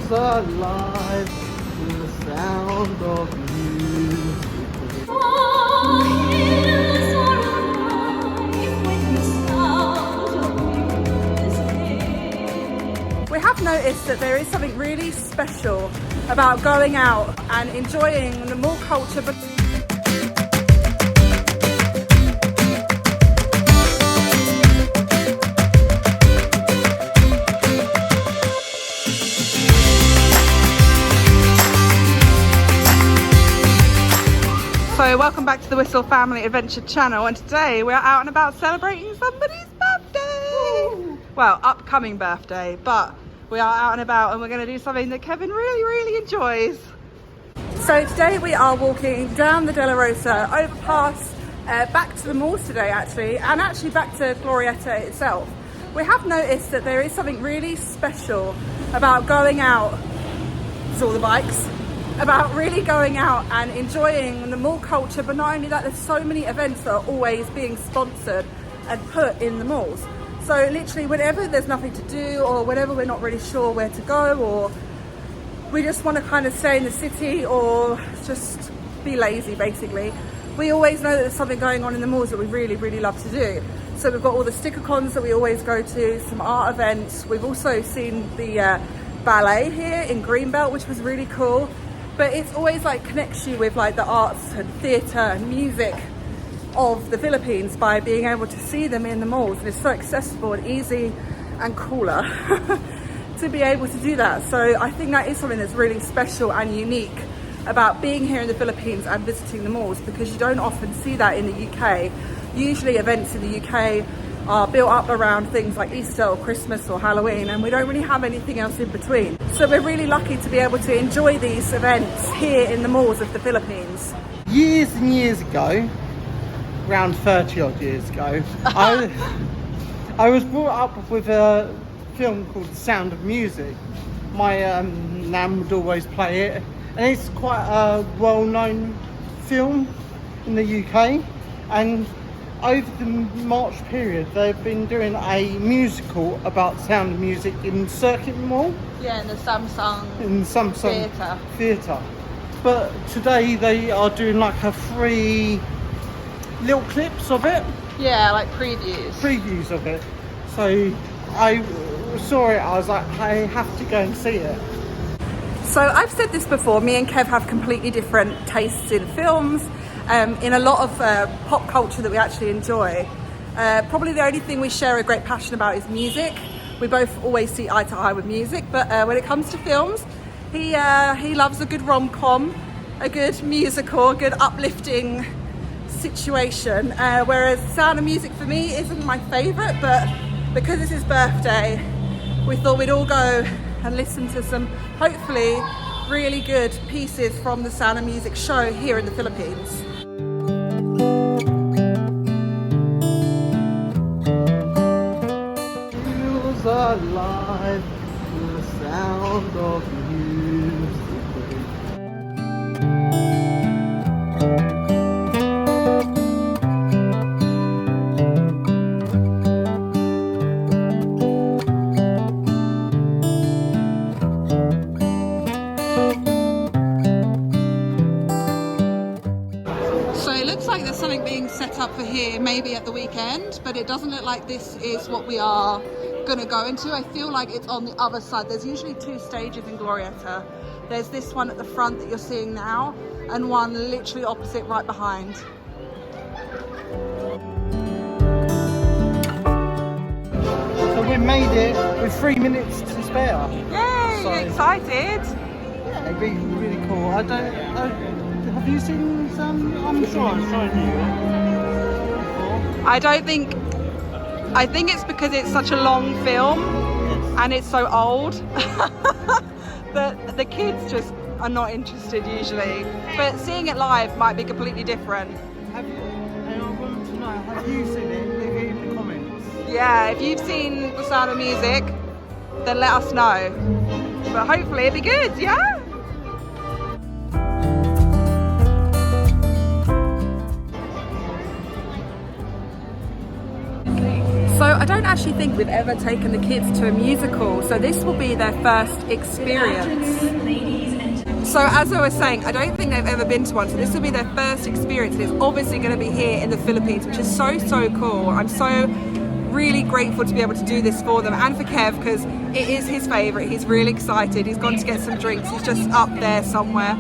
Feels alive in the sound of music. We have noticed that there is something really special about going out and enjoying the mall culture. So welcome back to the Wistl Family Adventure channel, and today we are out and about celebrating somebody's birthday. Woo. Well, upcoming birthday, but we are out and about and we're going to do something that Kevin really enjoys. So today we are walking down the De La Rosa, overpass, back to the malls today actually, and actually back to Glorietta itself. We have noticed that there is something really special about going out, it's all the bikes, about really going out and enjoying the mall culture, but not only that, there's so many events that are always being sponsored and put in the malls. So literally whenever there's nothing to do, or whenever we're not really sure where to go, or we just want to kind of stay in the city or just be lazy basically, we always know that there's something going on in the malls that we really love to do. So we've got all the sticker cons that we always go to, some art events. We've also seen the ballet here in Greenbelt, which was really cool. But it's always like connects you with like the arts and theatre and music of the Philippines by being able to see them in the malls. And it's so accessible and easy and cooler to be able to do that. So I think that is something that's really special and unique about being here in the Philippines and visiting the malls, because you don't often see that in the UK. Usually events in the UK are built up around things like Easter or Christmas or Halloween, and we don't really have anything else in between. So we're really lucky to be able to enjoy these events here in the malls of the Philippines. Years and years ago, around 30 odd years ago, I was brought up with a film called The Sound of Music. My nan would always play it, and it's quite a well-known film in the UK. And over the March period, they've been doing a musical about Sound of Music in Circuit Mall. Yeah, in the Samsung Theatre. But today they are doing like a free little clips of it. Yeah, like previews of it. So I saw it, I was like, I have to go and see it. So I've said this before, me and Kev have completely different tastes in films, in a lot of pop culture that we actually enjoy. Probably the only thing we share a great passion about is music. We both always see eye to eye with music, but when it comes to films, he loves a good rom-com, a good musical, a good uplifting situation, whereas Sound of Music for me isn't my favourite, but because it's his birthday, we thought we'd all go and listen to some hopefully really good pieces from the Sound of Music show here in the Philippines. Feels alive in the sound of music. Something being set up for here maybe at the weekend, but it doesn't look like this is what we are going to go into. I feel like it's on the other side. There's usually two stages in Glorietta. There's this one at the front that you're seeing now, and one literally opposite right behind. So we made it with 3 minutes to spare. Yay! So, excited? Yeah, it'd be really cool. Have you seen some? I'm sure I've shown you before. I think it's because it's such a long film, yes, and it's so old that the kids just are not interested usually. But seeing it live might be completely different. I want to know, have you seen it? Leave it in the comments. Yeah, if you've seen The Sound of Music, then let us know. But hopefully it'll be good, yeah? So I don't actually think we've ever taken the kids to a musical, so this will be their first experience. So as I was saying, I don't think they've ever been to one, so this will be their first experience, and it's obviously going to be here in the Philippines, which is so cool. I'm so really grateful to be able to do this for them and for Kev, because it is his favourite. He's really excited. He's gone to get some drinks. He's just up there somewhere,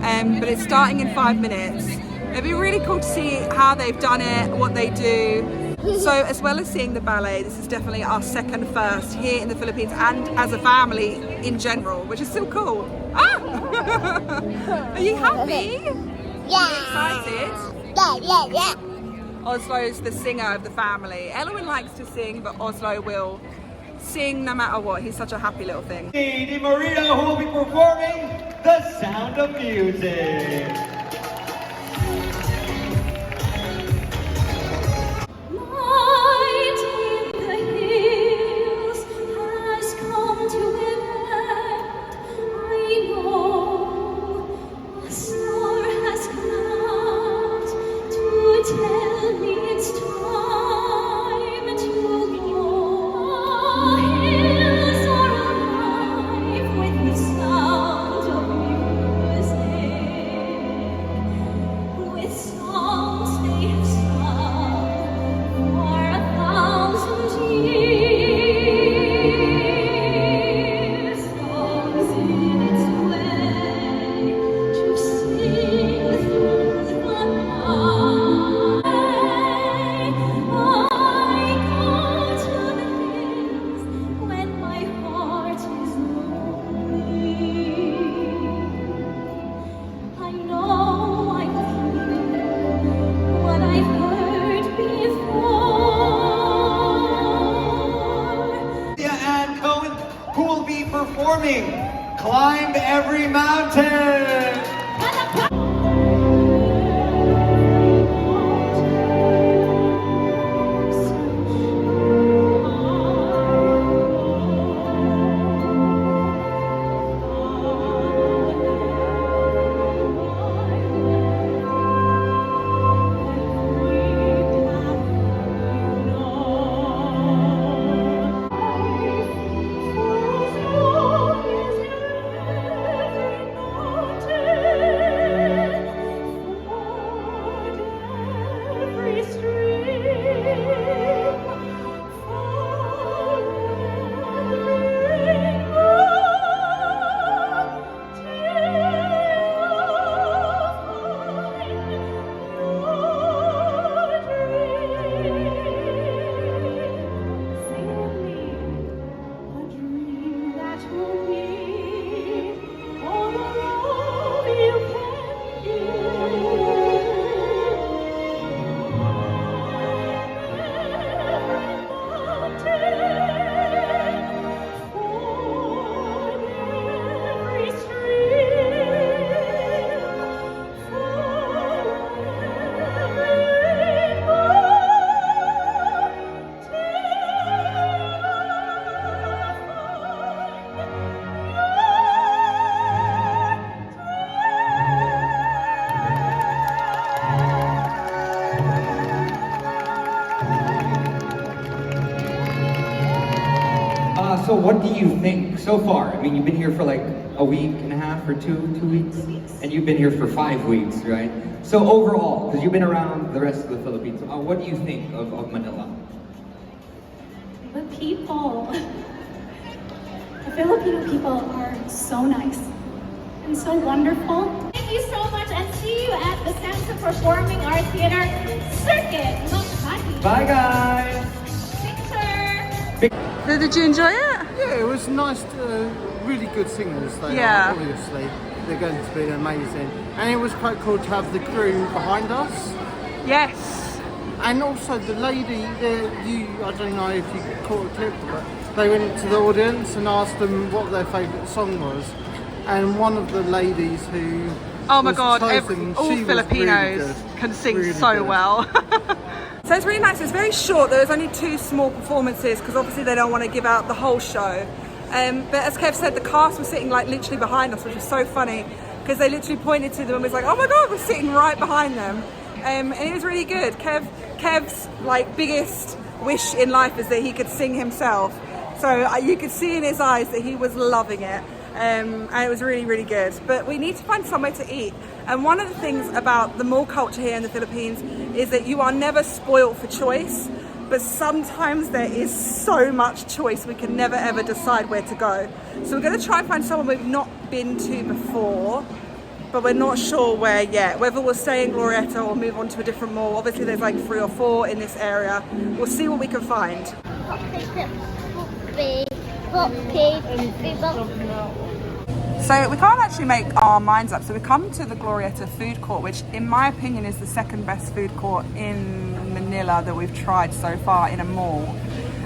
but it's starting in 5 minutes. It'd be really cool to see how they've done it, what they do. So as well as seeing the ballet, this is definitely our second first here in the Philippines and as a family in general, which is still cool. Ah! Are you happy? Yeah. Are you excited? Yeah. Oslo's the singer of the family. Elowen likes to sing, but Oslo will sing no matter what. He's such a happy little thing. Di Maria, who will be performing The Sound of Music. Performing Climb Every Mountain. So what do you think so far? I mean, you've been here for like a week and a half or two weeks? 2 weeks. And you've been here for 5 weeks, right? So overall, because you've been around the rest of the Philippines, what do you think of Manila? The people. The Filipino people are so nice and so wonderful. Thank you so much, and see you at the Santa Performing Arts Theater Circuit. Makati. Bye, guys! Picture. So did you enjoy it? Yeah, it was nice. Really good singers. They Yeah. are, obviously, they're going to be amazing, and it was quite cool to have the crew behind us. Yes. And also the lady, I don't know if you caught a clip, but they went to the audience and asked them what their favourite song was. And one of the ladies who Oh my was God, chosen, all she was Filipinos really good. can sing Really so good. well. So it's really nice. It's very short. There's only 2 small performances because obviously they don't want to give out the whole show. But as Kev said, the cast was sitting like literally behind us, which was so funny because they literally pointed to them and was like, oh my God, we're sitting right behind them. And it was really good. Kev's like biggest wish in life is that he could sing himself. So you could see in his eyes that he was loving it. And it was really, really good. But we need to find somewhere to eat. And one of the things about the mall culture here in the Philippines is that you are never spoiled for choice. But sometimes there is so much choice we can never ever decide where to go. So we're going to try and find someone we've not been to before, but we're not sure where yet. Whether we'll stay in Glorietta or move on to a different mall. Obviously there's like 3 or 4 in this area. We'll see what we can find. So we can't actually make our minds up. So we come to the Glorietta food court, which in my opinion is the second best food court in Manila that we've tried so far in a mall.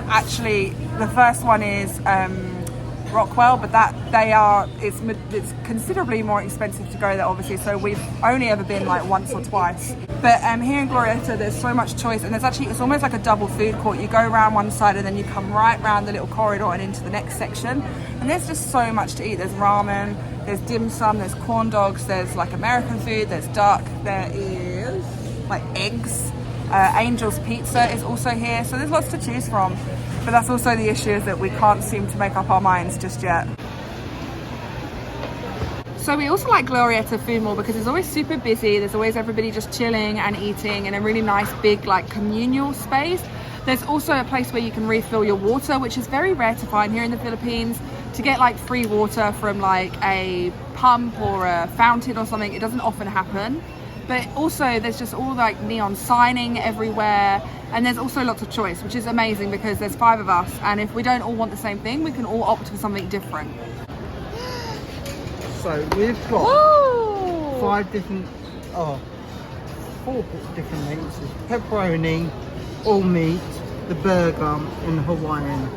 Actually, the first one is Rockwell, but it's considerably more expensive to go there, obviously. So we've only ever been like once or twice. But here in Glorietta, there's so much choice, and it's almost like a double food court. You go around one side and then you come right round the little corridor and into the next section. And there's just so much to eat. There's ramen, there's dim sum, there's corn dogs, there's like American food, there's duck, there is like eggs. Angel's Pizza is also here, so there's lots to choose from. But that's also the issue, is that we can't seem to make up our minds just yet. So we also like Glorietta Food Mall because it's always super busy. There's always everybody just chilling and eating in a really nice big like communal space. There's also a place where you can refill your water, which is very rare to find here in the Philippines. To get like free water from like a pump or a fountain or something, it doesn't often happen. But also there's just all like neon signing everywhere, and there's also lots of choice, which is amazing because there's 5 of us, and if we don't all want the same thing, we can all opt for something different. So we've got Woo! 4 different meats. Pepperoni, all meat, the burger, and Hawaiian.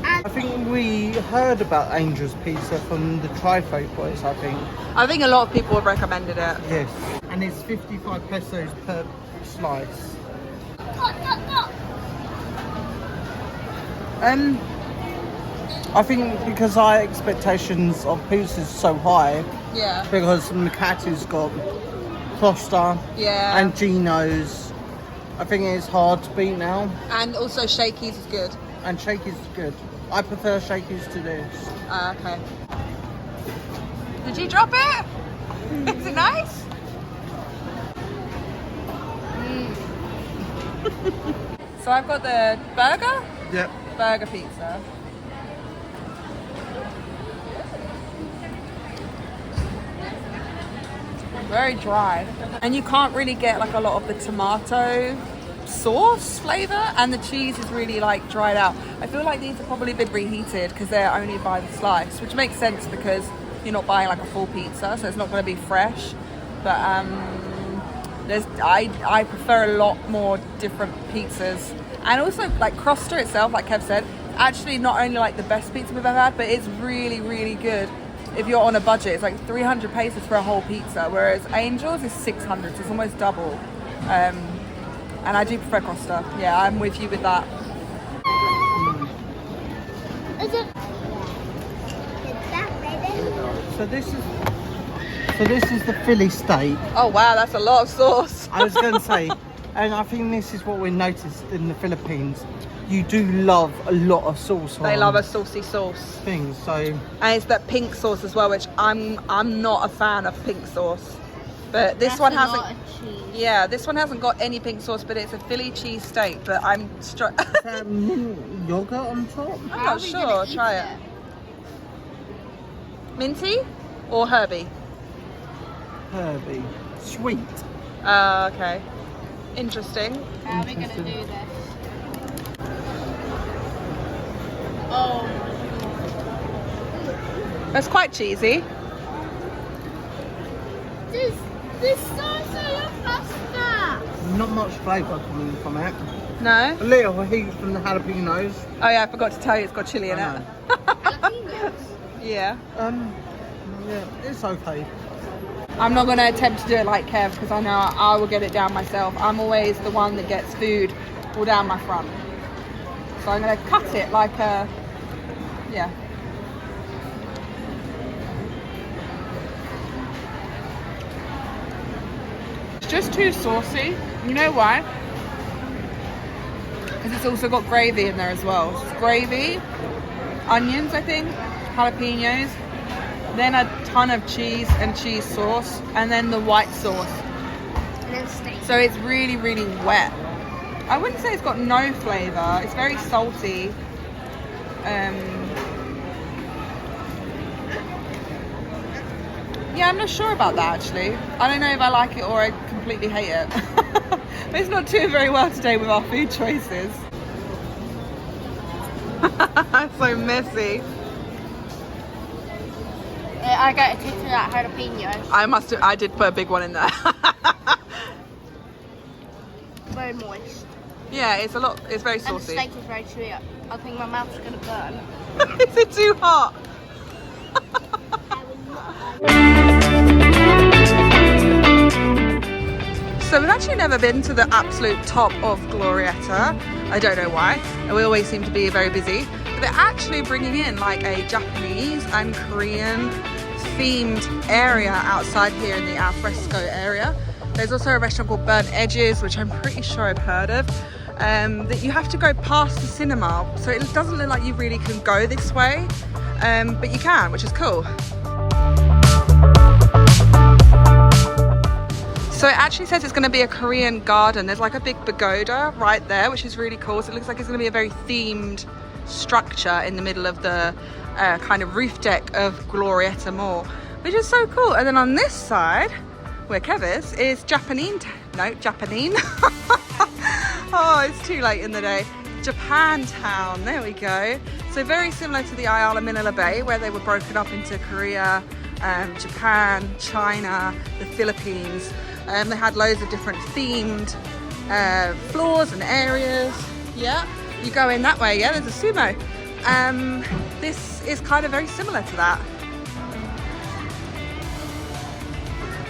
I think we heard about Angel's Pizza from the Tri-Folk Boys, I think a lot of people have recommended it. Yes. And it's 55 pesos per slice. I think because our expectations of pizza is so high, Yeah. because Makati's got Costa Yeah. and Gino's, I think it's hard to beat now. And also Shakey's is good. And Shakey's is good. I prefer Shakey's to this. Okay. Did you drop it? Is it nice? So I've got the burger? Yep. Burger pizza. Very dry. And you can't really get like a lot of the tomato sauce flavor, and the cheese is really like dried out. I feel like these have probably been reheated because they're only by the slice, which makes sense because you're not buying like a full pizza, so it's not going to be fresh. But I prefer a lot more different pizzas, and also like Costa itself, like Kev said, actually not only like the best pizza we've ever had, but it's really, really good. If you're on a budget, it's like 300 pesos for a whole pizza, whereas Angel's is 600, so it's almost double. And I do prefer Costa. Yeah, I'm with you with that. So this is the Philly steak. Oh wow, that's a lot of sauce. I was going to say, and I think this is what we noticed in the Philippines. You do love a lot of sauce. They love a saucy sauce. Things, so. And it's that pink sauce as well, which I'm not a fan of pink sauce. But this one hasn't. Yeah, this one hasn't got any pink sauce, but it's a Philly cheese steak. But I'm Mint yogurt on top? I'm not sure. Try it. Minty or herby? Herby. Sweet. Okay. Interesting. How are we gonna do this? Oh. It's quite cheesy. This sauce is pasta. Not much flavour coming from it. No? A little heat from the jalapenos. Oh yeah, I forgot to tell you, it's got chili in I it. know. Yeah. Yeah, it's okay. I'm not going to attempt to do it like Kev because I know I will get it down myself. I'm always the one that gets food all down my front. So I'm going to cut it like a, yeah. It's just too saucy. You know why? Because it's also got gravy in there as well. It's gravy, onions, I think, jalapenos, then a ton of cheese and cheese sauce, and then the white sauce. And then steak. So it's really, really wet. I wouldn't say it's got no flavour. It's very salty. Yeah, I'm not sure about that actually. I don't know if I like it or I completely hate it. But it's not doing very well today with our food choices. So messy. I got a taste of that jalapeno. I did put a big one in there. Very moist. Yeah, it's very And the saucy. steak is very chewy. I think my mouth's gonna burn. Is it too hot? So we've actually never been to the absolute top of Glorietta. I don't know why. We always seem to be very busy. But they're actually bringing in like a Japanese and Korean themed area outside here in the alfresco area. There's also a restaurant called Burnt Edges, which I'm pretty sure I've heard of, that you have to go past the cinema. So it doesn't look like you really can go this way, but you can, which is cool. So it actually says it's going to be a Korean garden. There's like a big pagoda right there, which is really cool. So it looks like it's going to be a very themed structure in the middle of the kind of roof deck of Glorietta Mall, which is so cool. And then on this side, where Kev is Japanese. Oh, it's too late in the day. Japantown, there we go. So very similar to the Ayala Manila Bay, where they were broken up into Korea, Japan, China, the Philippines. They had loads of different themed floors and areas. Yeah, you go in that way, yeah, there's a sumo. This is kind of very similar to that.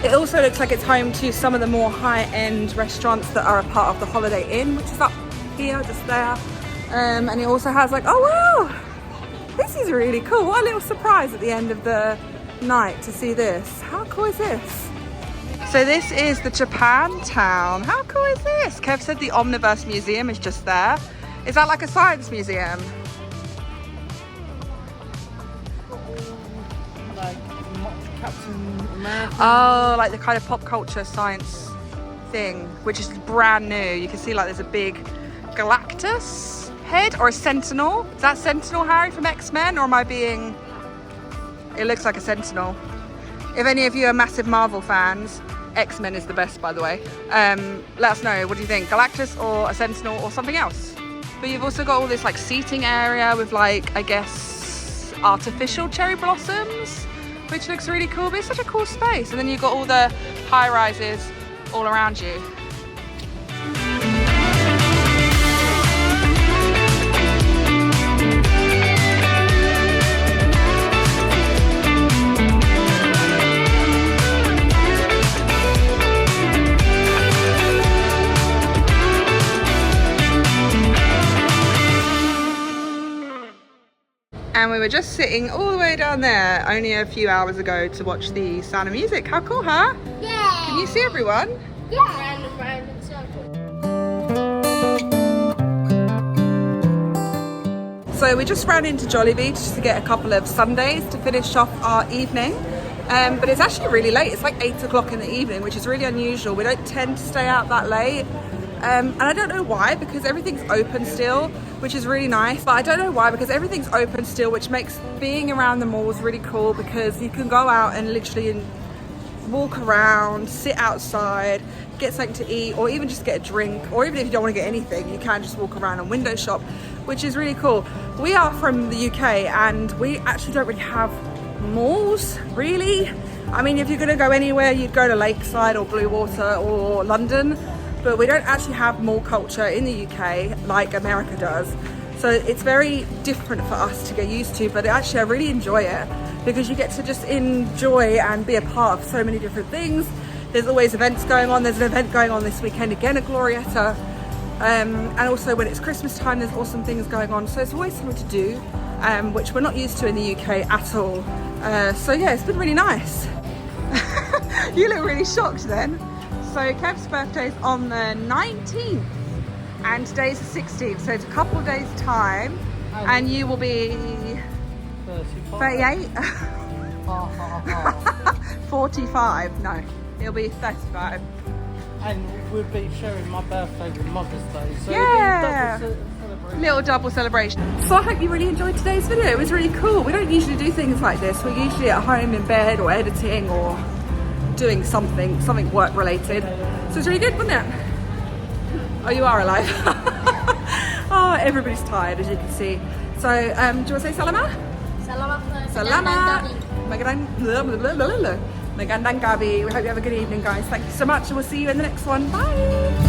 It also looks like it's home to some of the more high-end restaurants that are a part of the Holiday Inn, which is up here, just there. And it also has like, oh wow, this is really cool. What a little surprise at the end of the night to see this. How cool is this? So this is the Japantown. How cool is this? Kev said the Omniverse Museum is just there. Is that like a science museum? Like Captain America. Oh, like the kind of pop culture science thing, which is brand new. You can see like there's a big Galactus head or a Sentinel. Is that Sentinel, Harry, from X-Men, or am I being... It looks like a Sentinel. If any of you are massive Marvel fans, X-Men is the best, by the way. Let us know, what do you think? Galactus or a Sentinel or something else? But you've also got all this like seating area with like, I guess, artificial cherry blossoms, which looks really cool. But it's such a cool space. And then you've got all the high rises all around you. And we were just sitting all the way down there only a few hours ago to watch the Sound of Music. How cool, huh? Yeah. Can you see everyone? Yeah. Random circle. So we just ran into Jollibee just to get a couple of sundaes to finish off our evening. But it's actually really late. It's like 8 o'clock in the evening, which is really unusual. We don't tend to stay out that late. And I don't know why, because everything's open still, which is really nice. But I don't know why, because everything's open still, which makes being around the malls really cool, because you can go out and literally walk around, sit outside, get something to eat, or even just get a drink, or even if you don't want to get anything, you can just walk around and window shop, which is really cool. We are from the UK and we actually don't really have malls, really. I mean, if you're going to go anywhere, you'd go to Lakeside or Bluewater or London, but we don't actually have mall culture in the UK like America does. So it's very different for us to get used to, but actually I really enjoy it because you get to just enjoy and be a part of so many different things. There's always events going on. There's an event going on this weekend again at Glorietta. And also when it's Christmas time, there's awesome things going on. So it's always something to do, which we're not used to in the UK at all. So yeah, it's been really nice. You look really shocked then. So Kev's birthday is on the 19th and today's the 16th, so it's a couple of days time, and you will be 38? 45, no, it'll be 35. And we'll be sharing my birthday with Mother's Day, so Yeah. it'll be double celebration. Little double celebration. So I hope you really enjoyed today's video. It was really cool. We don't usually do things like this. We're usually at home in bed or editing or doing something work related. So it's really good, wasn't it? Oh, you are alive. Oh, everybody's tired, as you can see. So, do you want to say salamat? Salamat. Magandang gabi. We hope you have a good evening, guys. Thank you so much, and we'll see you in the next one. Bye.